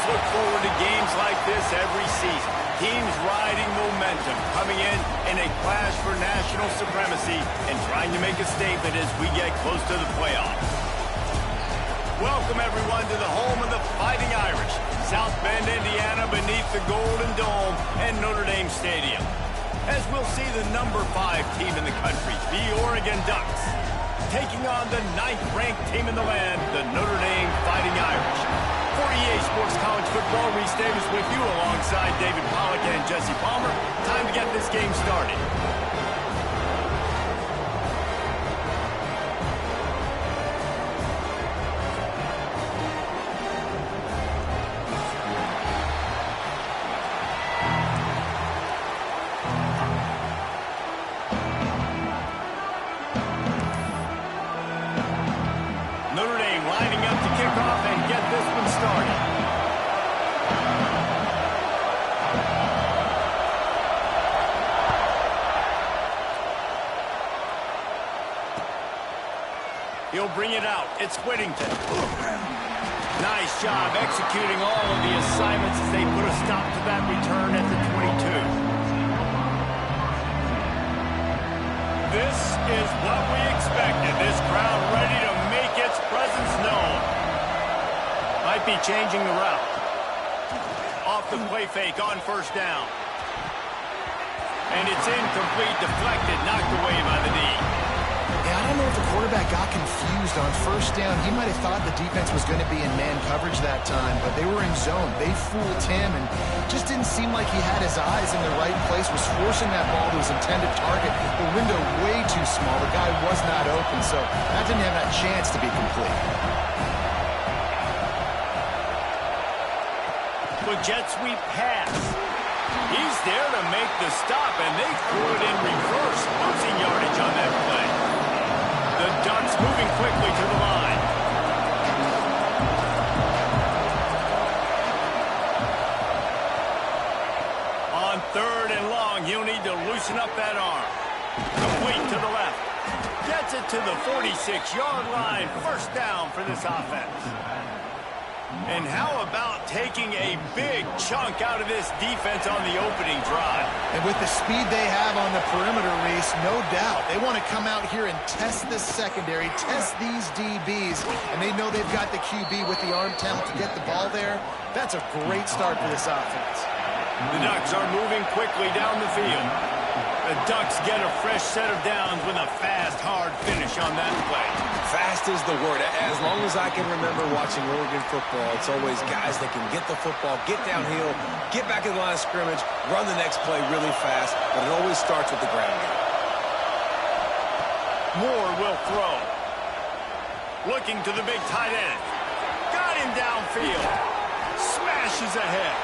look forward to games like this every season. Teams riding momentum, coming in a clash for national supremacy and trying to make a statement as we get close to the playoffs. Welcome, everyone, to the home of the Fighting Irish, South Bend, Indiana, beneath the Golden Dome and Notre Dame Stadium. As we'll see the number 5 team in the country, the Oregon Ducks, taking on the 9th-ranked team in the land, the Notre Dame Fighting Irish. For EA Sports College Football, Reese Davis with you alongside David Pollack and Jesse Palmer. Time to get this game started. Notre Dame lining up to kick off and get this one started. He'll bring it out. It's Whittington. Nice job executing all of the assignments as they put a stop to that return at the 22. This is what we expected. This crowd ready to make its presence known. Might be changing the route. Off the play fake on first down. And it's incomplete, deflected, knocked away by the D. Yeah, I don't know if the quarterback got confused on first down. He might have thought the defense was going to be in man coverage that time, but they were in zone. They fooled him and just didn't seem like he had his eyes in the right place, was forcing that ball to his intended target. The window way too small. The guy was not open, so that didn't have that chance to be complete. With jet sweep pass. He's there to make the stop, and they threw it in reverse, losing yardage on that play. The Ducks moving quickly to the line. On 3rd and long, he'll need to loosen up that arm. Complete to the left. Gets it to the 46-yard line. First down for this offense. And how about taking a big chunk out of this defense on the opening drive? And with the speed they have on the perimeter, Reese, no doubt, they want to come out here and test this secondary, test these DBs, and they know they've got the QB with the arm talent to get the ball there. That's a great start for this offense. The Ducks are moving quickly down the field. The Ducks get a fresh set of downs with a fast, hard finish on that play. Fast is the word. As long as I can remember watching Oregon football, it's always guys that can get the football, get downhill, get back in the line of scrimmage, run the next play really fast, but it always starts with the ground game. Moore will throw. Looking to the big tight end. Got him downfield. Smashes ahead.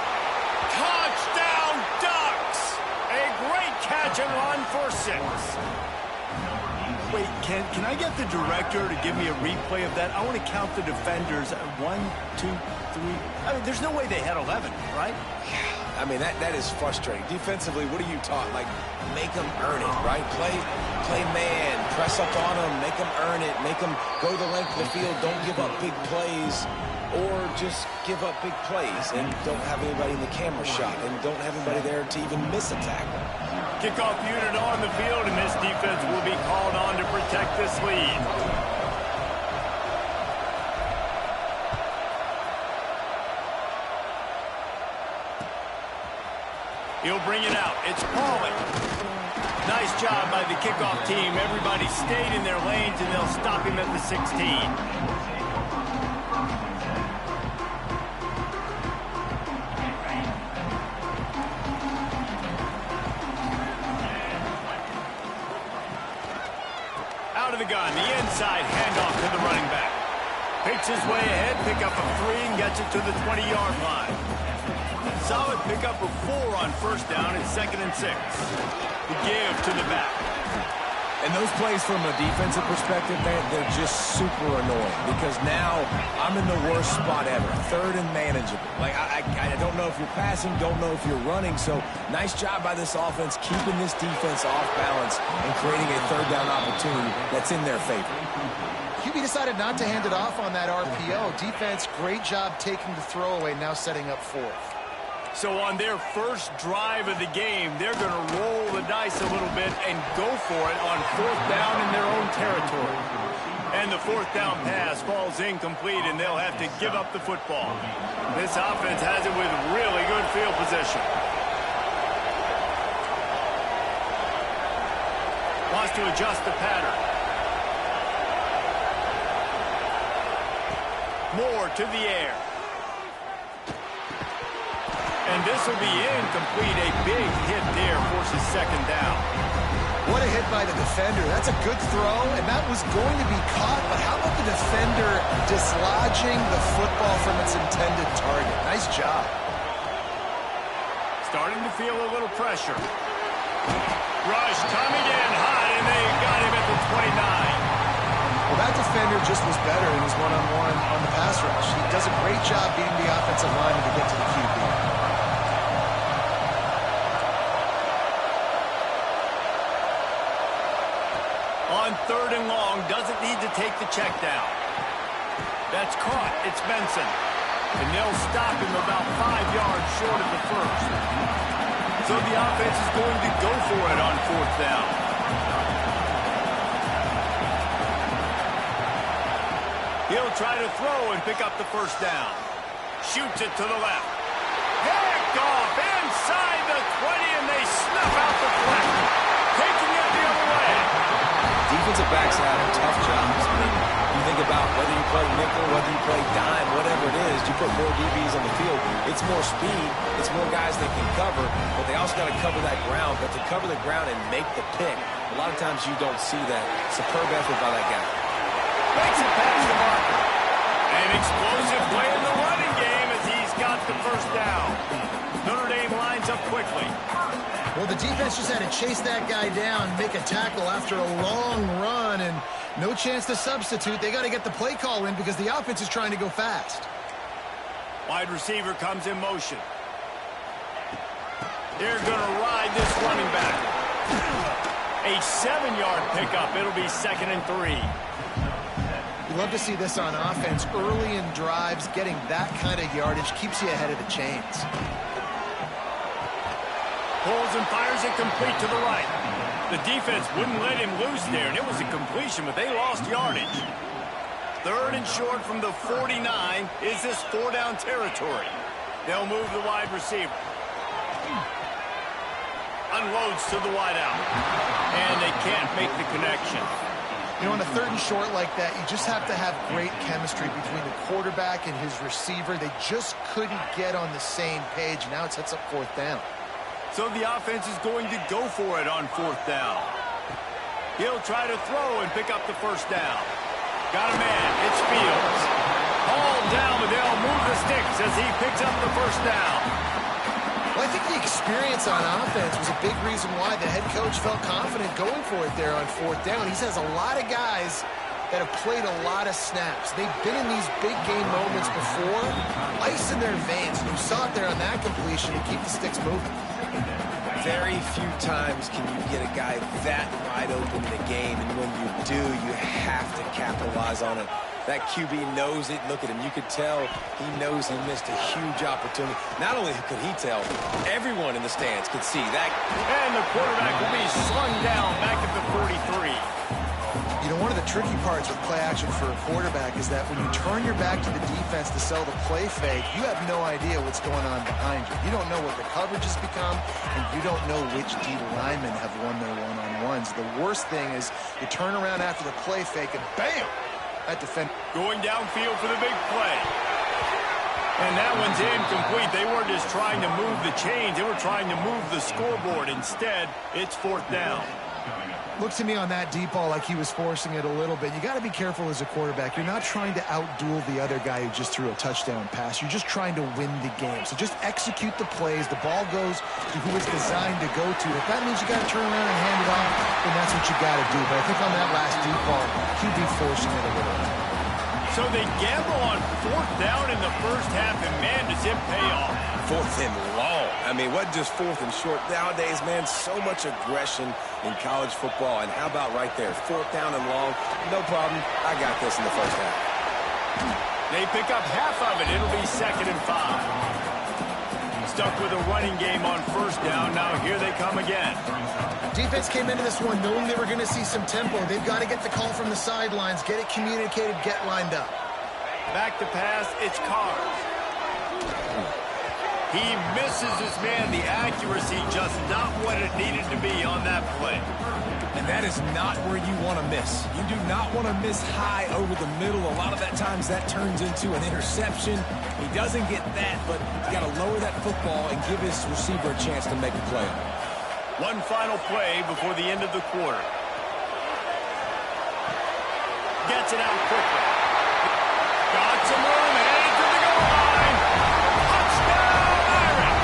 Touchdown, Ducks! A great catch and run for 6. Wait, can I get the director to give me a replay of that? I want to count the defenders. 1, 2, 3. I mean, there's no way they had 11, right? I mean, that is frustrating. Defensively, what are you taught? Like, make them earn it, right? Play man, press up on them, make them earn it, make them go the length of the field, don't give up big plays, or just give up big plays and don't have anybody in the camera shot and don't have anybody there to even miss a tackle. Kickoff unit on the field, and this defense will be called on to protect this lead. He'll bring it out. It's Pauling. Nice job by the kickoff team. Everybody stayed in their lanes, and they'll stop him at the 16. Out of the gun, the inside handoff to the running back. Picks his way ahead, pick up a 3, and gets it to the 20-yard line. Solid pickup of 4 on first down and 2nd and 6. The give to the back. And those plays from a defensive perspective, they're just super annoying because now I'm in the worst spot ever. 3rd and manageable. Like, I don't know if you're passing, don't know if you're running. So nice job by this offense keeping this defense off balance and creating a 3rd down opportunity that's in their favor. QB decided not to hand it off on that RPO. Defense, great job taking the throwaway, now setting up fourth. So on their first drive of the game, they're going to roll the dice a little bit and go for it on fourth down in their own territory. And the fourth down pass falls incomplete, and they'll have to give up the football. This offense has it with really good field position. Wants to adjust the pattern. Moore to the air. And this will be incomplete. A big hit there forces second down. What a hit by the defender. That's a good throw, and that was going to be caught. But how about the defender dislodging the football from its intended target? Nice job. Starting to feel a little pressure. Rush coming in hot, and they got him at the 29. Well, that defender just was better in his one-on-one on the pass rush. He does a great job beating the offensive lineman to get to the QB. On third and long, doesn't need to take the check down. That's caught. It's Benson. And they'll stop him about 5 yards short of the first. So the offense is going to go for it on fourth down. He'll try to throw and pick up the first down. Shoots it to the left. Picked off inside the 20, and they snuff out the flat. Taking it the other way. Defensive backs have tough jobs. I mean, you think about whether you play nickel, whether you play dime, whatever it is, you put more DBs on the field. It's more speed. It's more guys that can cover, but they also got to cover that ground. But to cover the ground and make the pick, a lot of times you don't see that. Superb effort by that guy. Makes it past the marker. An explosive play in the running game as he's got the first down. Notre Dame lines up quickly. Well, the defense just had to chase that guy down, make a tackle after a long run, and no chance to substitute. They got to get the play call in because the offense is trying to go fast. Wide receiver comes in motion. They're going to ride this running back. A 7-yard pickup. It'll be 2nd and 3. You love to see this on offense. Early in drives, getting that kind of yardage keeps you ahead of the chains. Pulls and fires it complete to the right. The defense wouldn't let him loose there, and it was a completion, but they lost yardage. 3rd and short from the 49. Is this 4-down territory? They'll move the wide receiver. Unloads to the wideout. And they can't make the connection. You know, on a 3rd and short like that, you just have to have great chemistry between the quarterback and his receiver. They just couldn't get on the same page. Now it sets up 4th down. So the offense is going to go for it on 4th down. He'll try to throw and pick up the first down. Got a man. It's Fields. Hauled down, but they'll move the sticks as he picks up the first down. Well, I think the experience on offense was a big reason why the head coach felt confident going for it there on 4th down. He says a lot of guys that have played a lot of snaps. They've been in these big game moments before. Ice in their veins. And you saw it there on that completion and keep the sticks moving. Very few times can you get a guy that wide open in a game, and when you do, you have to capitalize on it. That QB knows it. Look at him. You could tell he knows he missed a huge opportunity. Not only could he tell, everyone in the stands could see that. And the quarterback will be slung down back at the 43. You know, one of the tricky parts with play action for a quarterback is that when you turn your back to the defense to sell the play fake, you have no idea what's going on behind you. You don't know what the coverage has become, and you don't know which D linemen have won their one-on-ones. The worst thing is you turn around after the play fake, and bam! That defender going downfield for the big play. And that one's incomplete. They weren't just trying to move the chains. They were trying to move the scoreboard. Instead, it's 4th down. Looked to me on that deep ball like he was forcing it a little bit. You got to be careful as a quarterback. You're not trying to outduel the other guy who just threw a touchdown pass. You're just trying to win the game. So just execute the plays. The ball goes to who it's designed to go to. If that means you got to turn around and hand it off, then that's what you got to do. But I think on that last deep ball, QB forcing it a little. So they gamble on 4th down in the first half, and man, does it pay off. 4th and long. I mean, what just 4th and short? Nowadays, man, so much aggression in college football. And how about right there, 4th down and long? No problem. I got this in the first half. They pick up half of it. It'll be 2nd and 5. Stuck with a running game on 1st down. Now here they come again. Defense came into this one knowing they were going to see some tempo. They've got to get the call from the sidelines, get it communicated, get lined up. Back to pass, it's Carrs. He misses his man. The accuracy just not what it needed to be on that play. And that is not where you want to miss. You do not want to miss high over the middle. A lot of that times that turns into an interception. He doesn't get that, but he's got to lower that football and give his receiver a chance to make a play. One final play before the end of the quarter. Gets it out quickly. Got some room, headed to the goal line. Touchdown, Irish.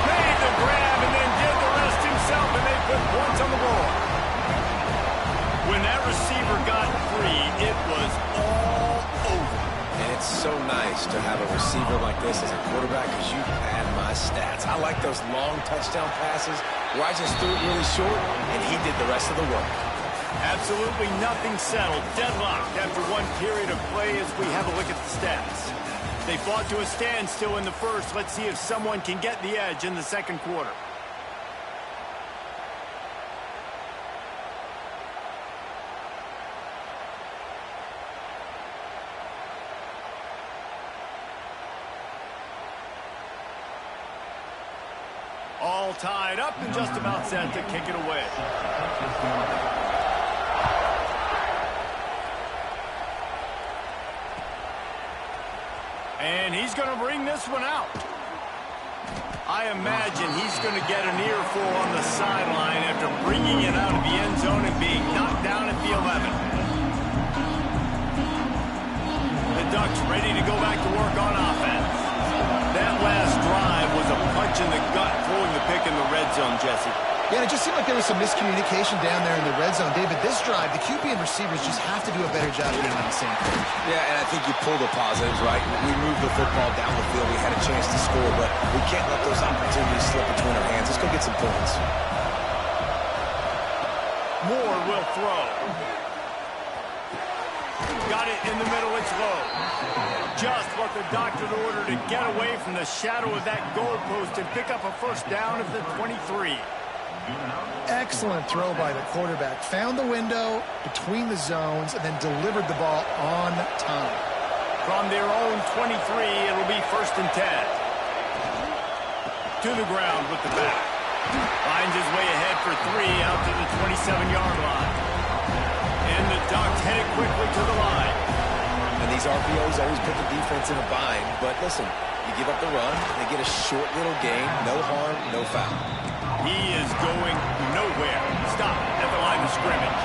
Made the grab and then did the rest himself, and they put points on the board. When that receiver got free, it was all over. And it's so nice to have a receiver like this as a quarterback because you pad my stats. I like those long touchdown passes where I just threw it really short, and he did the rest of the work. Absolutely nothing settled. Deadlocked after one period of play as we have a look at the stats. They fought to a standstill in the first. Let's see if someone can get the edge in the second quarter. All tied up and just about set to kick it away. And he's going to bring this one out. I imagine he's going to get an earful on the sideline after bringing it out of the end zone and being knocked down at the 11. The Ducks ready to go back to work on offense. That last drive was a punch in the gut, throwing the pick in the red zone, Jesse. Yeah, it just seemed like there was some miscommunication down there in the red zone. David, this drive, the QB and receivers just have to do a better job being on the same page. Yeah, and I think you pull the positives, right? We moved the football down the field. We had a chance to score, but we can't let those opportunities slip between our hands. Let's go get some points. Moore will throw. Got it in the middle. It's low. Just what the doctor ordered to get away from the shadow of that goalpost and pick up a first down at the 23. Excellent throw by the quarterback. Found the window between the zones and then delivered the ball on time. From their own 23, it'll be 1st and 10. To the ground with the back. Finds his way ahead for 3 out to the 27-yard line. And the Ducks headed quickly to the line. And these RPOs always put the defense in a bind. But listen, you give up the run, they get a short little gain, no harm, no foul. He is going nowhere. Stop at the line of scrimmage.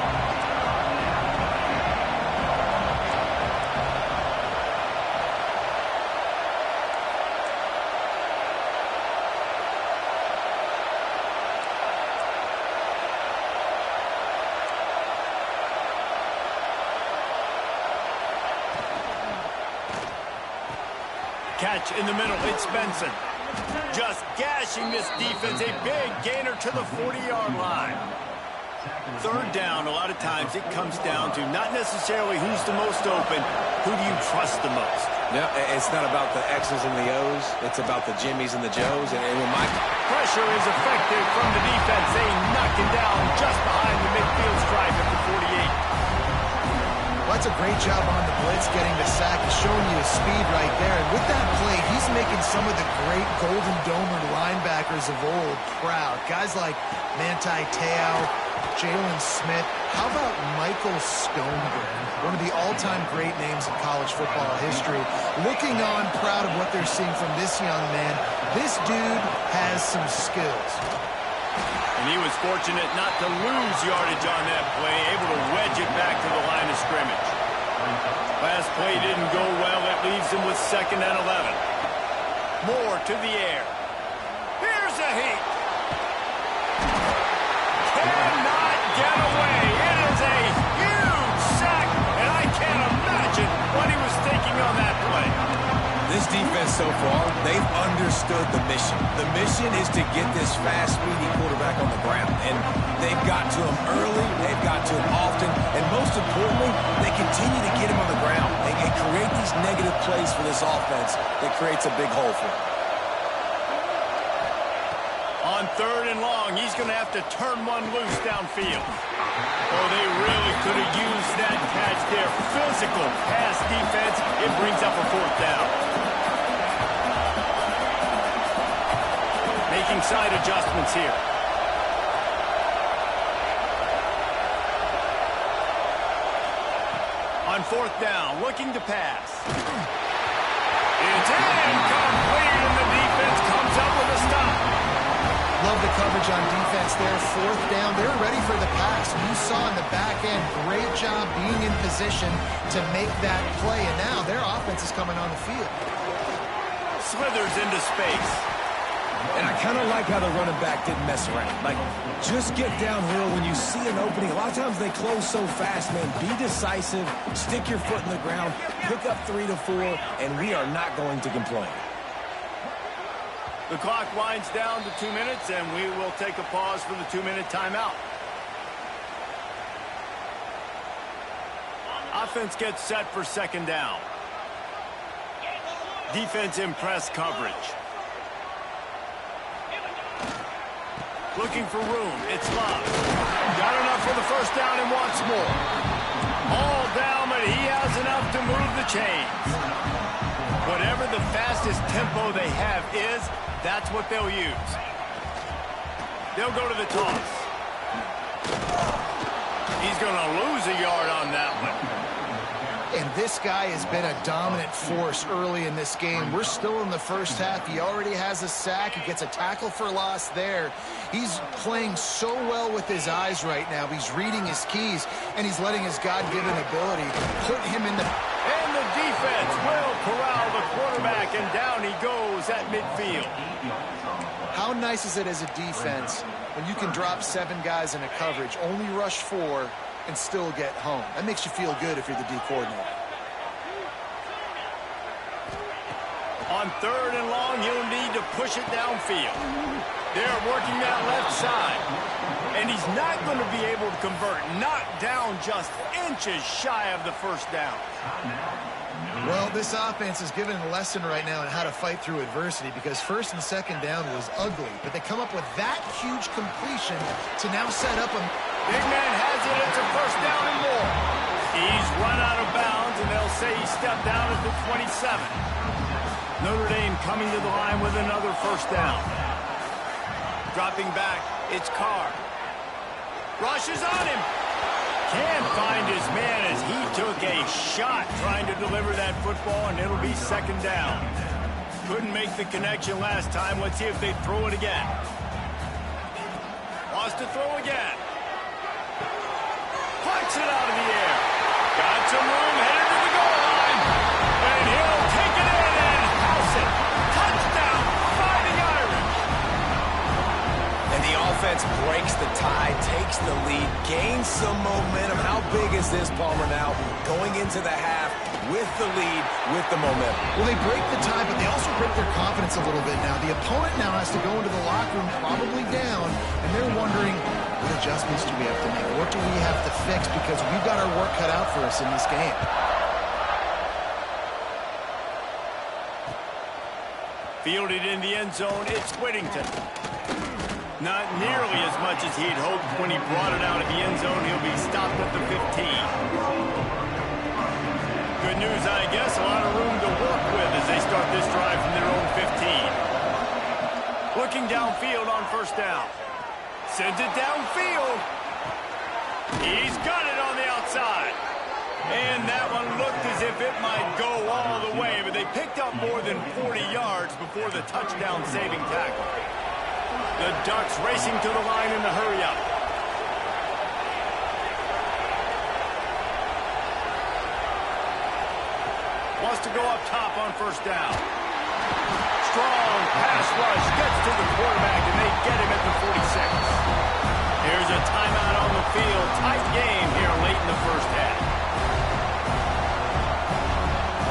Catch in the middle, it's Benson. Just gashing this defense, a big gainer to the 40-yard line. 3rd down, a lot of times it comes down to not necessarily who's the most open, who do you trust the most? Yeah, it's not about the X's and the O's, it's about the Jimmies and the Joes. And when my pressure is effective from the defense, they knock him down just behind the midfield stripe at the 48. Well, that's a great job on the blitz, getting the sack. He's showing you his speed right there. And with that play, he's making some of the great Golden Domer linebackers of old proud. Guys like Manti Te'o, Jalen Smith. How about Michael Stonegren? One of the all-time great names in college football history. Looking on, proud of what they're seeing from this young man. This dude has some skills. And he was fortunate not to lose yardage on that play, able to wedge it back to the line of scrimmage. Last play didn't go well. It leaves him with 2nd and 11. Moore to the air. Here's a heat. Cannot get away. It is a huge sack, and I can't imagine what he was thinking on that play. This defense so far, they've understood the mission. The mission is to get this fast, speedy quarterback on the ground. And they've got to him early, they've got to him often, and most importantly, they continue to get him on the ground. They create these negative plays for this offense that creates a big hole for them. On 3rd and long, he's going to have to turn one loose downfield. Oh, they really could have used that catch there. Physical pass defense. It brings up a 4th down. Making side adjustments here. On 4th down, looking to pass. It's incomplete, and the defense comes up with a stop. Love the coverage on defense there. 4th down. They're ready for the pass. You saw in the back end, great job being in position to make that play. And now their offense is coming on the field. Slithers into space. And I kind of like how the running back didn't mess around. Like, just get downhill when you see an opening. A lot of times they close so fast, man. Be decisive, stick your foot in the ground, pick up 3 to 4, and we are not going to complain. The clock winds down to 2 minutes, and we will take a pause for the 2-minute timeout. Offense gets set for 2nd down. Defense in press coverage. Looking for room. It's Love. Got enough for the 1st down and wants more. All down, but he has enough to move the chains. Whatever the fastest tempo they have is, that's what they'll use. They'll go to the toss. He's going to lose a yard on that one. And this guy has been a dominant force early in this game. We're still in the 1st half. He already has a sack. He gets a tackle for loss there. He's playing so well with his eyes right now. He's reading his keys, and he's letting his God-given ability put him in the... And the defense will corral the quarterback, and down he goes at midfield. How nice is it as a defense when you can drop 7 guys in a coverage, only rush 4, and still get home? That makes you feel good if you're the D coordinator. On 3rd and long, he'll need to push it downfield. They're working that left side. And he's not going to be able to convert. Knocked down just inches shy of the 1st down. Well, this offense is given a lesson right now on how to fight through adversity, because 1st and 2nd down was ugly, but they come up with that huge completion to now set up a... Big man has it. It's a 1st down and more. He's run out of bounds, and they'll say he stepped down at the 27. Notre Dame coming to the line with another 1st down. Dropping back, it's Carr. Rushes on him. Can't find his man as he took a shot trying to deliver that football, and it'll be 2nd down. Couldn't make the connection last time. Let's see if they throw it again. Wants to throw again. Punts it out of the air. Got some room, headed to the goal line. And he'll take it in and house it. Touchdown, Fighting Irish. And the offense breaks the tie, takes the lead, gains some momentum. How big is this, Palmer, now? Going into the half with the lead, with the momentum. Well, they break the tie, but they also break their confidence a little bit now. The opponent now has to go into the locker room probably down, and they're wondering, what adjustments do we have to make? What do we have to fix? Because we've got our work cut out for us in this game. Fielded in the end zone, it's Whittington. Not nearly as much as he'd hoped when he brought it out of the end zone. He'll be stopped at the 15. Good news, I guess. A lot of room to work with as they start this drive from their own 15. Looking downfield on 1st down. Sends it downfield. He's got it on the outside. And that one looked as if it might go all the way, but they picked up more than 40 yards before the touchdown-saving tackle. The Ducks racing to the line in the hurry-up. Wants to go up top on 1st down. Strong pass rush gets to the quarterback, and they get him at the 46. Here's a timeout on the field. Tight game here late in the 1st half.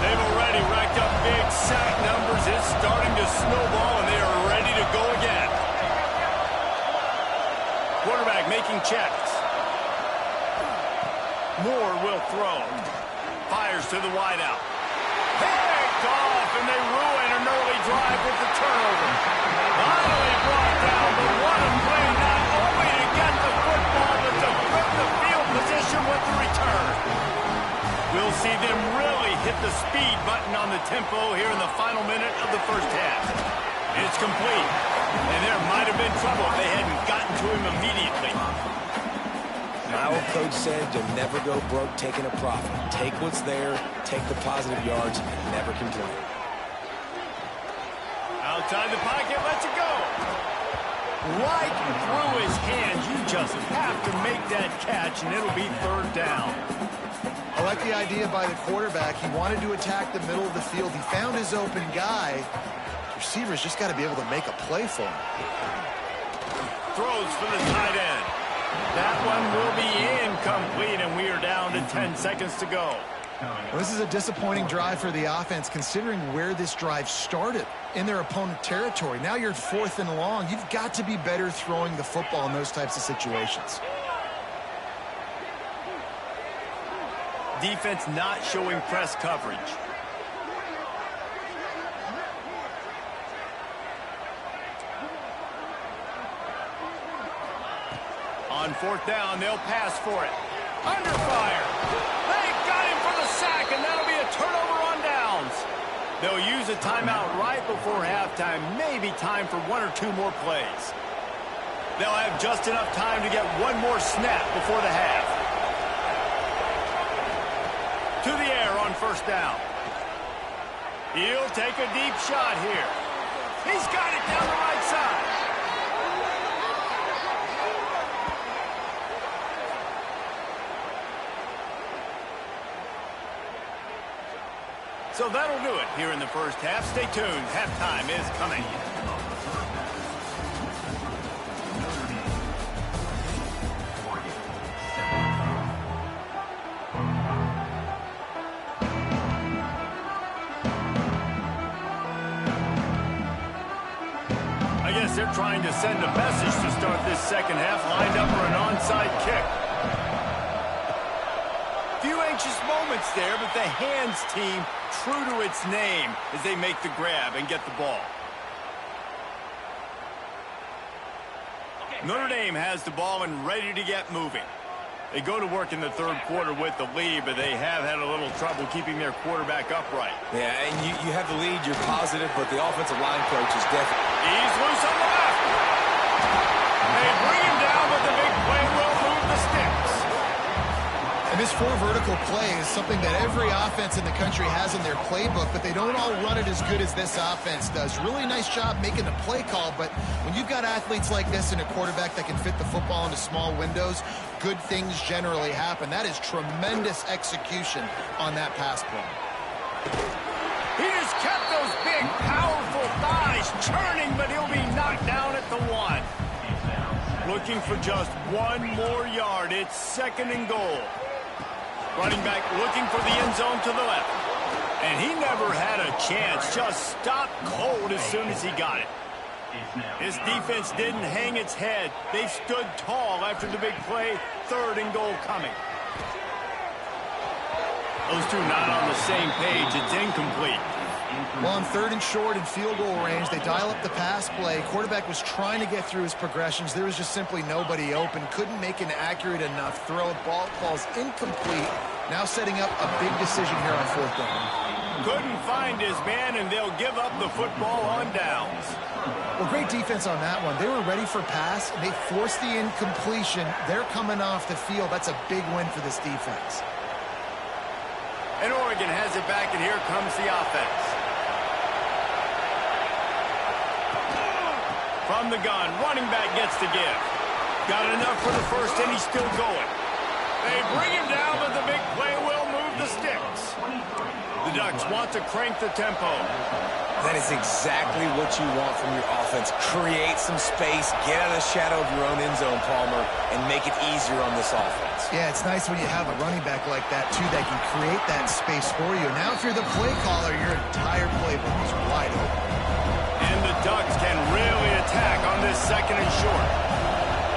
They've already racked up big sack numbers. This Quarterback making checks. Moore will throw. Fires to the wideout. Picked off, and they ruin an early drive with the turnover. Finally brought down, but what a play, not only to get the football, but to flip the field position with the return. We'll see them really hit the speed button on the tempo here in the final minute of the first half. It's complete, and there might have been trouble if they hadn't gotten to him immediately. My old coach said you'll never go broke taking a profit. Take what's there, take the positive yards, and never complain. Outside the pocket, lets it go. Right through his hands. You just have to make that catch, and it'll be third down. I like the idea by the quarterback. He wanted to attack the middle of the field. He found his open guy. The receiver's just got to be able to make a play for him. Throws for the tight end. That one will be incomplete, and we are down to 10 seconds to go. Well, this is a disappointing drive for the offense, considering where this drive started, in their opponent territory. Now you're 4th and long. You've got to be better throwing the football in those types of situations. Defense not showing press coverage. On 4th down, they'll pass for it. Under fire. They got him for the sack, and that'll be a turnover on downs. They'll use a timeout right before halftime. Maybe time for 1 or 2 more plays. They'll have just enough time to get one more snap before the half. To the air on 1st down. He'll take a deep shot here. He's got it down the right side. So that'll do it here in the first half. Stay tuned. Halftime is coming. I guess they're trying to send a message to start this second half. Lined up for an onside kick. Few anxious moments there, but the hands team true to its name as they make the grab and get the ball. Notre Dame has the ball and ready to get moving. They go to work in the 3rd quarter with the lead, but they have had a little trouble keeping their quarterback upright. Yeah, and you have the lead, you're positive, but the offensive line coach is definitely... He's loose on the left. They bring him down, but the big play will move the sticks. And this 4 vertical play is something that every offense in the country has in their playbook, but they don't all run it as good as this offense does. Really nice job making the play call, but when you've got athletes like this and a quarterback that can fit the football into small windows, good things generally happen. That is tremendous execution on that pass play. He just kept those big, powerful thighs churning, but he'll be knocked down at the 1. Looking for just 1 more yard. It's 2nd and goal. Running back looking for the end zone to the left. And he never had a chance. Just stopped cold as soon as he got it. His defense didn't hang its head. They stood tall after the big play. 3rd and goal coming. Those two not on the same page. It's incomplete. Well, on 3rd and short in field goal range, they dial up the pass play. Quarterback was trying to get through his progressions. There was just simply nobody open. Couldn't make an accurate enough throw. Ball falls incomplete. Now setting up a big decision here on 4th down. Couldn't find his man, and they'll give up the football on downs. Well, great defense on that one. They were ready for pass, and they forced the incompletion. They're coming off the field. That's a big win for this defense. And Oregon has it back, and here comes the offense. From the gun, running back gets the give. Got enough for the first, and he's still going. They bring him down, but the big play will move the sticks. The Ducks want to crank the tempo. That is exactly what you want from your offense. Create some space, get out of the shadow of your own end zone, Palmer, and make it easier on this offense. Yeah, it's nice when you have a running back like that, too, that can create that space for you. Now, if you're the play caller, your entire playbook is wide open. And the Ducks can really attack on this 2nd and short.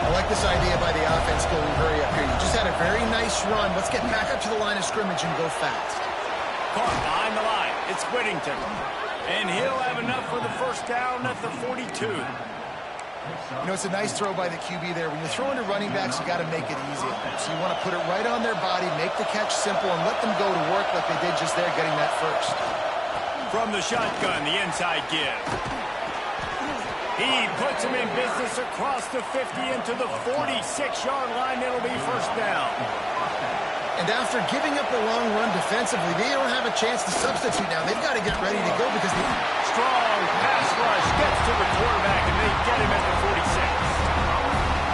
I like this idea by the offense going hurry up here. You just had a very nice run. Let's get back up to the line of scrimmage and go fast. Caught behind the line. It's Whittington. And he'll have enough for the first down at the 42. You know, it's a nice throw by the QB there. When you're throwing to running backs, you got to make it easy on them. So you want to put it right on their body, make the catch simple, and let them go to work like they did just there, getting that first. From the shotgun, the inside give. He puts him in business across the 50 into the 46-yard line. It'll be first down. And after giving up a long run defensively, they don't have a chance to substitute now. They've got to get ready to go because the strong pass rush gets to the quarterback, and they get him at the 46.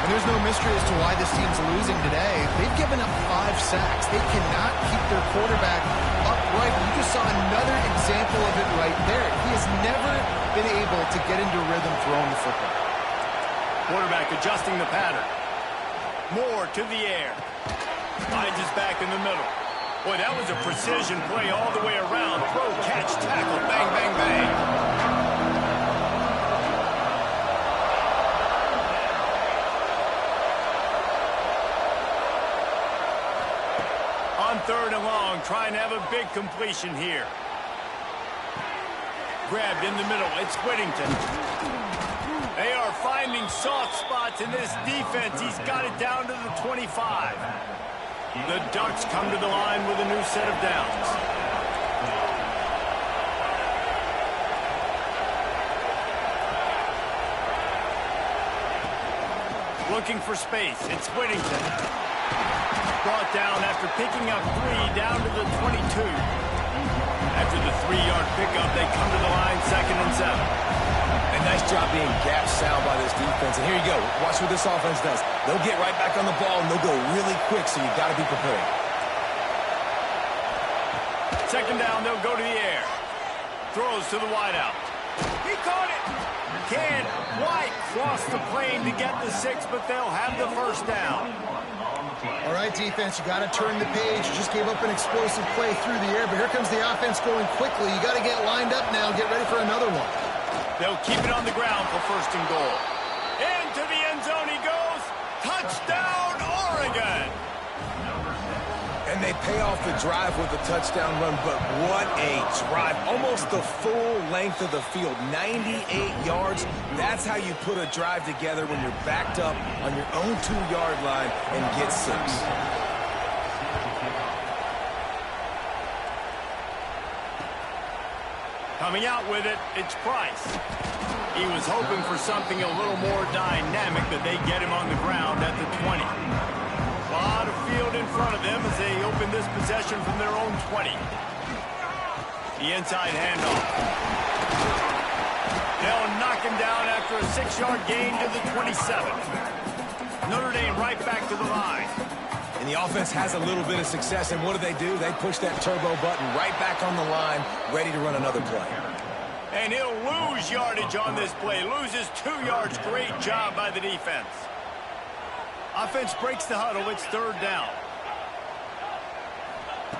And there's no mystery as to why this team's losing today. They've given up 5 sacks. They cannot keep their quarterback upright. You just saw another example of it right there. He has never been able to get into rhythm throwing the football. Quarterback adjusting the pattern. Moore to the air. Finds his back in the middle. Boy, that was a precision play all the way around. Throw, catch, tackle, bang, bang, bang. On 3rd and long, trying to have a big completion here. Grabbed in the middle. It's Whittington. They are finding soft spots in this defense. He's got it down to the 25. The Ducks come to the line with a new set of downs. Looking for space. It's Whittington. Brought down after picking up 3 down to the 22. After the 3-yard pickup, they come to the line 2nd and 7. A nice job being gap sound by this defense. And here you go. Watch what this offense does. They'll get right back on the ball, and they'll go really quick, so you got to be prepared. 2nd down, they'll go to the air. Throws to the wideout. He caught it. Can't quite cross the plane to get the 6, but they'll have the first down. All right, defense, you got to turn the page. You just gave up an explosive play through the air, but here comes the offense going quickly. You got to get lined up now, get ready for another one. They'll keep it on the ground for 1st and goal. Into the end zone he goes. Touchdown, Oregon. And they pay off the drive with a touchdown run, but what a drive. Almost the full length of the field, 98 yards. That's how you put a drive together when you're backed up on your own 2-yard line and get 6. Coming out with it, it's Price. He was hoping for something a little more dynamic, but they get him on the ground at the 20. A lot of field in front of them as they open this possession from their own 20. The inside handoff. They'll knock him down after a 6-yard gain to the 27. Notre Dame right back to the line. And the offense has a little bit of success, and what do? They push that turbo button right back on the line, ready to run another play. And he'll lose yardage on this play. Loses 2 yards. Great job by the defense. Offense breaks the huddle. It's 3rd down.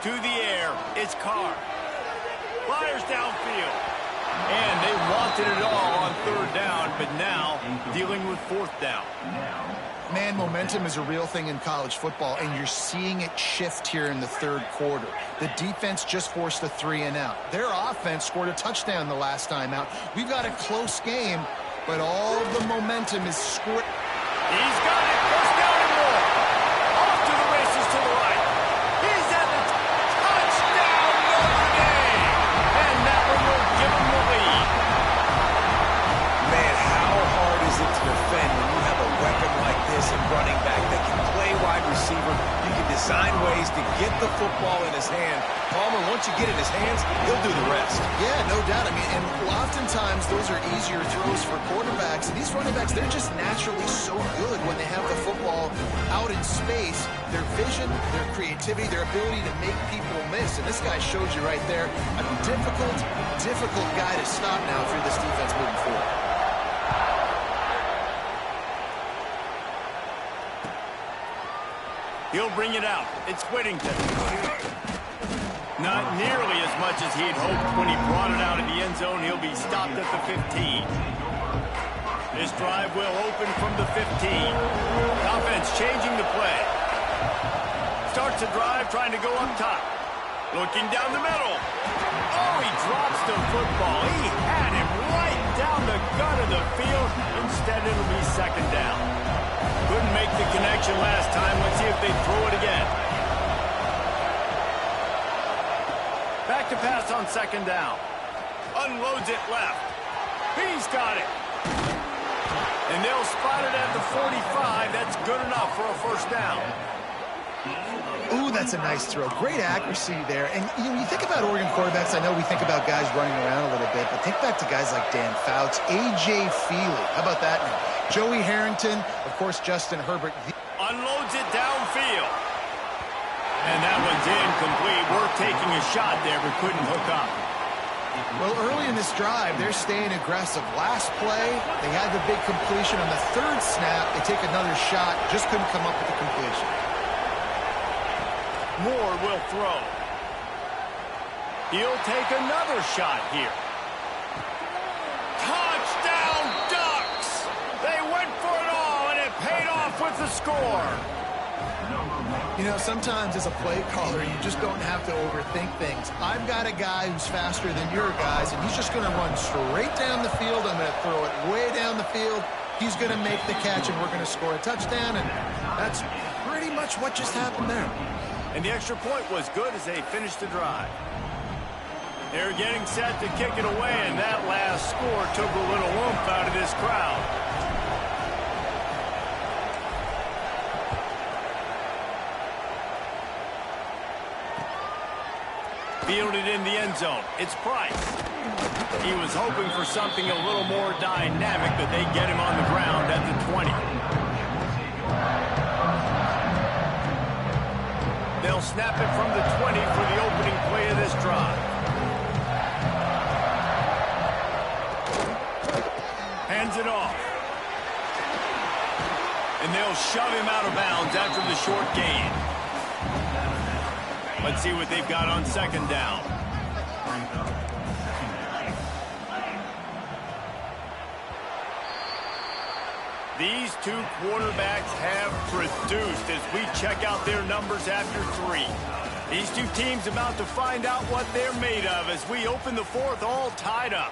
To the air. It's Carr. Fires downfield. And they wanted it all on 3rd down, but now dealing with 4th down. Man, momentum is a real thing in college football, and you're seeing it shift here in the 3rd quarter. The defense just forced a 3-and-out. Their offense scored a touchdown the last time out. We've got a close game, but all the momentum is scored. He's got it. First down and more. Off to the races to the right. He's at the touchdown, Notre Dame. And that one will give him the lead. Man, how hard is it to defend when you have a weapon like this at running back that can play wide receiver? You can design ways to get the football in his hand. Palmer, once you get it in his hands, he'll do the rest. Yeah, no doubt. I mean, and oftentimes those are easier throws for quarterbacks. And these running backs, they're just naturally so good when they have the football out in space. Their vision, their creativity, their ability to make people miss. And this guy showed you right there, a difficult guy to stop now for this defense moving forward. He'll bring it out. It's Whittington. Not nearly as much as he'd hoped when he brought it out in the end zone. He'll be stopped at the 15. This drive will open from the 15. starts a drive trying to go up top. Looking down the middle. Oh, he drops the football. He had him right down the gut of the field. Instead, it'll be second down. Couldn't make the connection last time. Let's see if they throw it again. Back to pass on second down. Unloads it left. He's got it. And they'll spot it at the 45. That's good enough for a first down. Ooh, that's a nice throw. Great accuracy there. And you think about Oregon quarterbacks, I know we think about guys running around a little bit, but think back to guys like Dan Fouts, A.J. Feely. How about that name? Joey Harrington, of course, Justin Herbert. Unloads it downfield. And that one's incomplete. We're taking a shot there, but couldn't hook up. Well, early in this drive, they're staying aggressive. Last play, they had the big completion. On the third snap, they take another shot. Just couldn't come up with the completion. Moore will throw. He'll take another shot here. Touchdown Ducks! They went for it all, and it paid off with the score. You know, sometimes as a play caller, you just don't have to overthink things. I've got a guy who's faster than your guys, and he's just going to run straight down the field. I'm going to throw it way down the field. He's going to make the catch, and we're going to score a touchdown, and that's pretty much what just happened there. And the extra point was good as they finished the drive. They're getting set to kick it away, and that last score took a little oomph out of this crowd. Fielded in the end zone. It's Price. He was hoping for something a little more dynamic, but they get him on the ground at the 20. They'll snap it from the 20 for the opening play of this drive. Hands it off. And they'll shove him out of bounds after the short gain. Let's see what they've got on second down. These two quarterbacks have produced as we check out their numbers after 3. These two teams about to find out what they're made of as we open the fourth all tied up.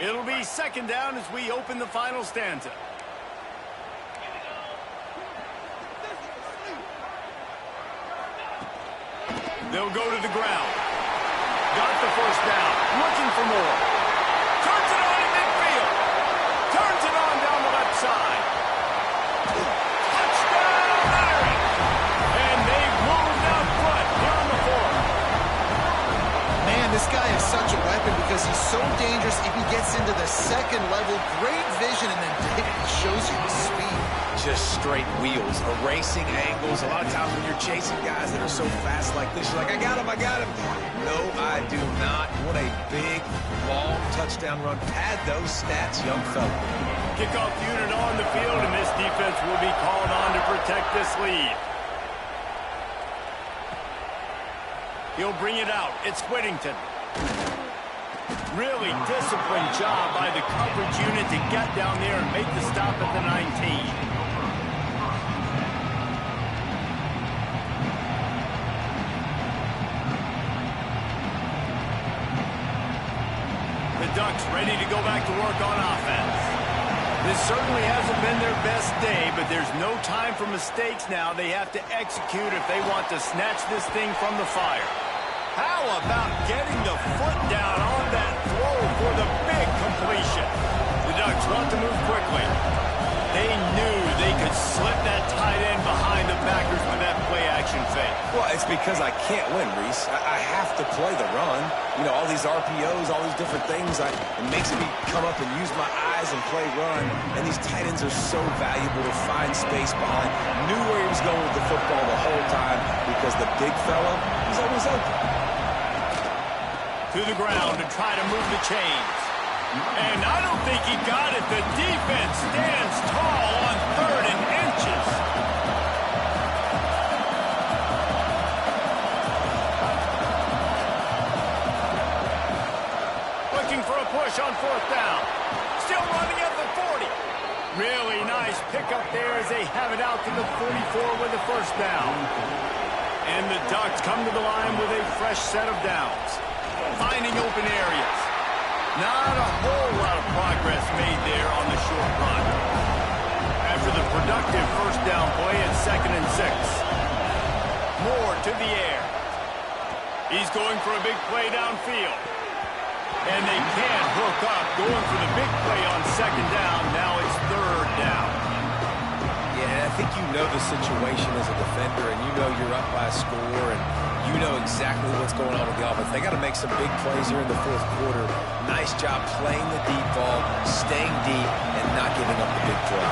It'll be second down as we open the final stanza. They'll go to the ground. Got the first down. Looking for more. Turns it on in midfield. Turns it on down the left side. Touchdown, Irish! And they've moved out front here on the fourth. Man, this guy is such a weapon because he's so dangerous if he gets into the second level. Great vision, and then he shows you the speed. Just straight wheels, erasing angles. A lot of times when you're chasing guys that are so fast like this, you're like, I got him, I got him. No, I do not. What a big, long touchdown run. Pad those stats, young fella. Kickoff unit on the field, and this defense will be called on to protect this lead. He'll bring it out. It's Whittington. Really disciplined job by the coverage unit to get down there and make the stop at the 19. Ducks ready to go back to work on offense. This certainly hasn't been their best day, but there's no time for mistakes now. They have to execute if they want to snatch this thing from the fire. How about getting the foot down on that throw for the big completion? The Ducks want to move quickly. They knew they could slip that tight end behind the backers with that play-action fake. Well, it's because I can't win, Reese. I have to play the run. You know, all these RPOs, all these different things, it makes me come up and use my eyes and play run. And these tight ends are so valuable to find space behind. Knew where he was going with the football the whole time because the big fella was always open. To the ground to try to move the chains. And I don't think he got it. The defense stands tall on 3rd and inches. Looking for a push on 4th down. Still running at the 40. Really nice pickup there as they have it out to the 44 with the first down. And the Ducks come to the line with a fresh set of downs. Finding open areas. Not a whole lot of progress made there on the short run. After the productive first down play, it's 2nd and 6. Moore to the air. He's going for a big play downfield. And they can't hook up. Going for the big play on 2nd down. Now it's 3rd down. Yeah, I think you know the situation as a defender, and you know you're up by a score, and you know exactly what's going on with the offense. They got to make some big plays here in the 4th quarter. Nice job playing the deep ball, staying deep, and not giving up the big play.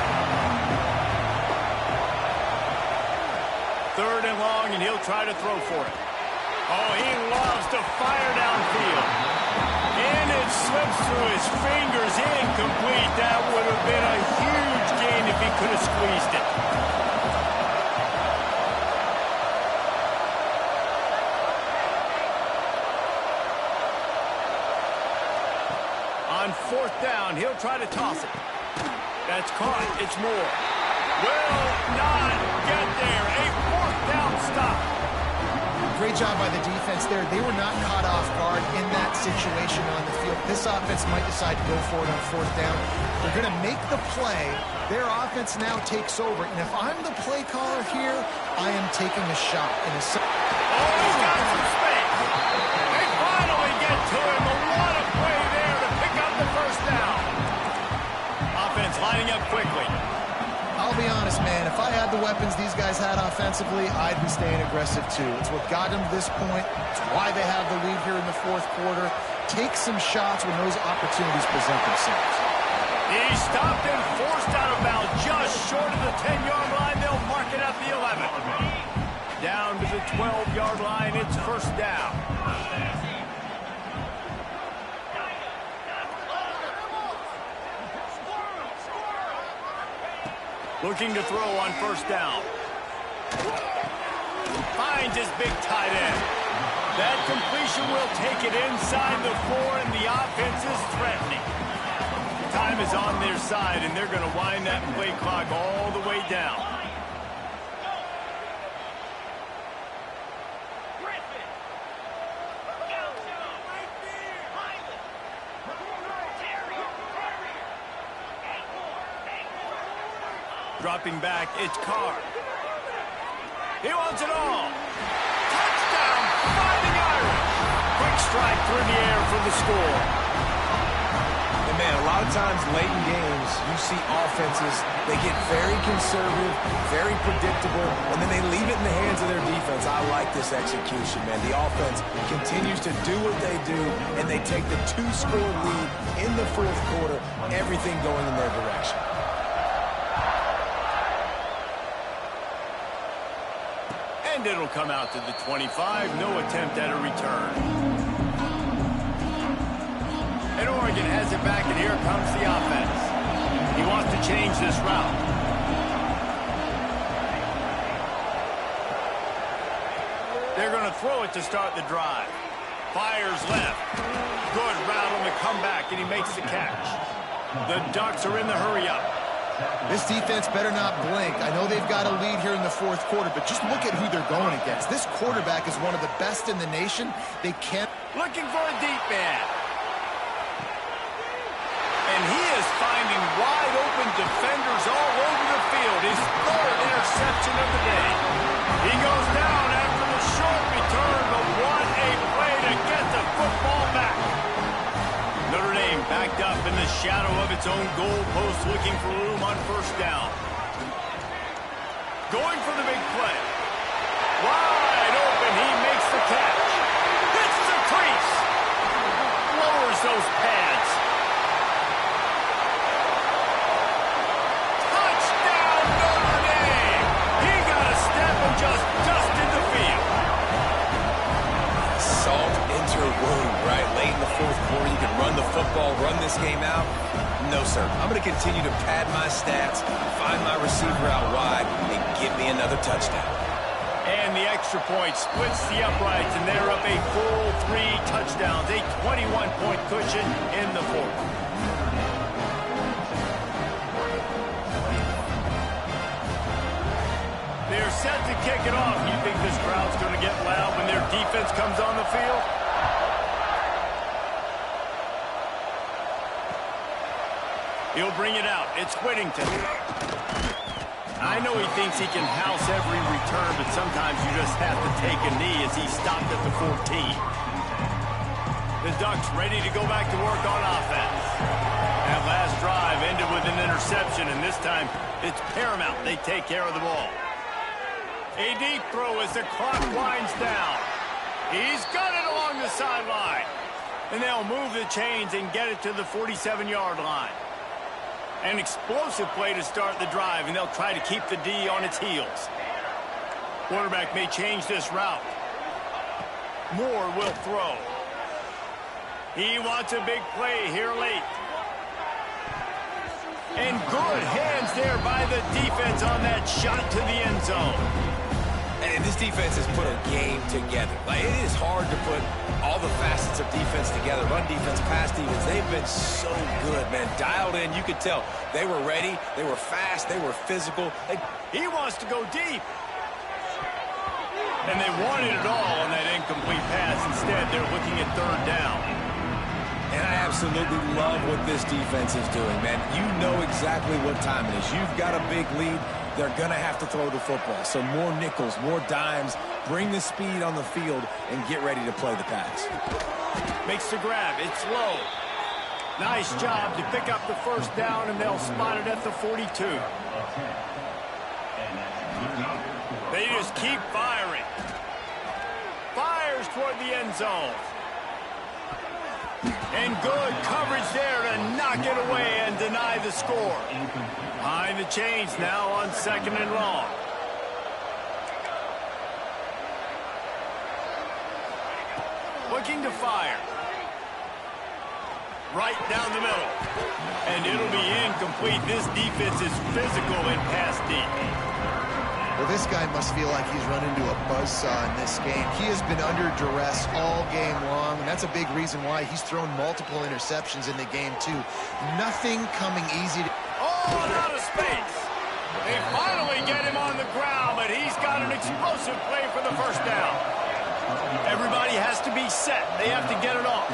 3rd and long, and he'll try to throw for it. Oh, he loves to fire downfield. And it slips through his fingers, incomplete. That would have been a huge gain if he could have squeezed it. On 4th down, he'll try to toss it. That's caught. It's Moore. Will not get there. A 4th down stop. Great job by the defense there. They were not caught off guard in that situation on the field. This offense might decide to go for it on 4th down. They're going to make the play. Their offense now takes over. And if I'm the play caller here, I am taking a shot. Oh, he's got some space. They finally get to him. But what a play there to pick up the first down. Offense lining up quickly. I'll be honest, man. If I had the weapons these guys had offensively, I'd be staying aggressive too. It's what got them to this point. It's why they have the lead here in the 4th quarter. Take some shots when those opportunities present themselves. He stopped and forced out of bounds just short of the 10-yard line. They'll mark it at the 11. Down to the 12-yard line. It's 1st down. Looking to throw on 1st down. Finds his big tight end. That completion will take it inside the 4, and the offense is threatening. Time is on their side, and they're going to wind that play clock all the way down. Dropping back, it's Carr. He wants it all. Touchdown, Fighting Irish. Quick strike through the air for the score. And man, a lot of times late in games, you see offenses, they get very conservative, very predictable, and then they leave it in the hands of their defense. I like this execution, man. The offense continues to do what they do, and they take the 2-score lead in the 4th quarter, everything going in their direction. And it'll come out to the 25. No attempt at a return. And Oregon has it back, and here comes the offense. He wants to change this route. They're going to throw it to start the drive. Fires left. Good route on the comeback, and he makes the catch. The Ducks are in the hurry-up. This defense better not blink. I know they've got a lead here in the 4th quarter, but just look at who they're going against. This quarterback is one of the best in the nation. They can't... Looking for a deep man. And he is finding wide-open defenders all over the field. His 3rd interception of the day. He goes down after the short return, but what a play to get the football back. Notre Dame backed up in the shadow of its own goal post, looking for room on 1st down. Going for the big play. Wide open, he makes the catch. Hits the crease. Lowers those pads. Touchdown, Notre Dame. He got a step and just dusted the field. Salt into a wound, right? Late in the 4th quarter, you can run the football, run this game out. No, sir. I'm going to continue to pad my stats, find my receiver out wide, and give me another touchdown. And the extra point splits the uprights, and they're up a full 3 touchdowns, a 21-point cushion in the 4th. to kick it off. You think this crowd's going to get loud when their defense comes on the field? He'll bring it out. It's Whittington. I know he thinks he can house every return, but sometimes you just have to take a knee as he stopped at the 14. The Ducks ready to go back to work on offense. That last drive ended with an interception, and this time it's paramount they take care of the ball. A deep throw as the clock winds down. He's got it along the sideline. And they'll move the chains and get it to the 47-yard line. An explosive play to start the drive, and they'll try to keep the D on its heels. Quarterback may change this route. Moore will throw. He wants a big play here late. And good hands there by the defense on that shot to the end zone. And this defense has put a game together. Like, it is hard to put all the facets of defense together. Run defense, pass defense. They've been so good, man. Dialed in. You could tell they were ready. They were fast. They were physical. He wants to go deep. And they wanted it all on that incomplete pass. Instead, they're looking at third down. And I absolutely love what this defense is doing, man. You know exactly what time it is. You've got a big lead. They're going to have to throw the football. So more nickels, more dimes, bring the speed on the field, and get ready to play the pass. Makes the grab. It's low. Nice job to pick up the first down, and they'll spot it at the 42. They just keep firing. Fires toward the end zone. And good coverage there to knock it away and deny the score. Behind the chains now on 2nd and long. Looking to fire. Right down the middle. And it'll be incomplete. This defense is physical and pass deep. Well, this guy must feel like he's run into a buzzsaw in this game. He has been under duress all game long, and that's a big reason why he's thrown multiple interceptions in the game, too. Nothing coming easy. Oh, and out of space. They finally get him on the ground, but he's got an explosive play for the first down. Everybody has to be set. They have to get it off.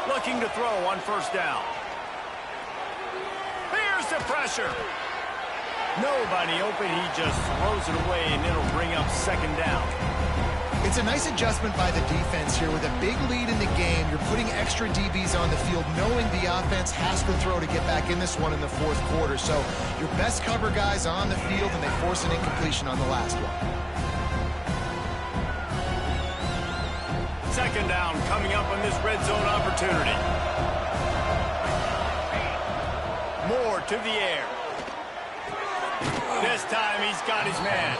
Looking to throw on first down. Here's the pressure. Nobody open. He just throws it away, and it'll bring up 2nd down. It's a nice adjustment by the defense here. With a big lead in the game, you're putting extra DBs on the field, knowing the offense has to throw to get back in this one in the 4th quarter. So your best cover guys on the field, and they force an incompletion on the last one. 2nd down coming up on this red zone opportunity. Moore to the air. This time he's got his man.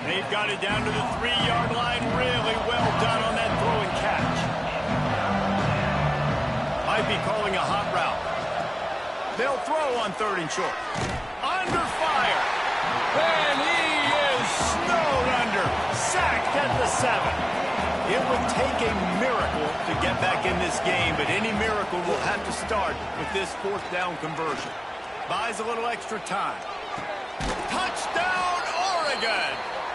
They've got it down to the 3-yard line. Really well done on that throw and catch. Might be calling a hot route. They'll throw on 3rd and short. Under fire. And he is snowed under. Sacked at the 7. It would take a miracle to get back in this game, but any miracle will have to start with this 4th down conversion. Buys a little extra time. Touchdown, Oregon!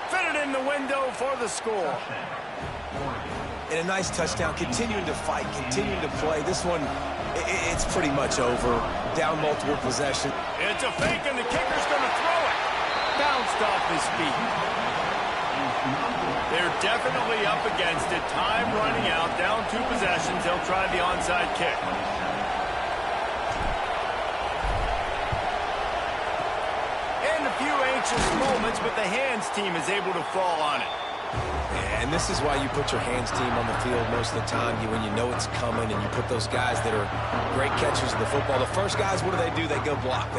Fitted in the window for the score. And a nice touchdown, continuing to fight, continuing to play. This one, it's pretty much over. Down multiple possessions. It's a fake, and the kicker's going to throw it. Bounced off his feet. They're definitely up against it. Time running out, down 2 possessions. They'll try the onside kick. Moments, but the hands team is able to fall on it. And this is why you put your hands team on the field most of the time, when you know it's coming, and you put those guys that are great catchers of the football. The first guys, what do? They go block.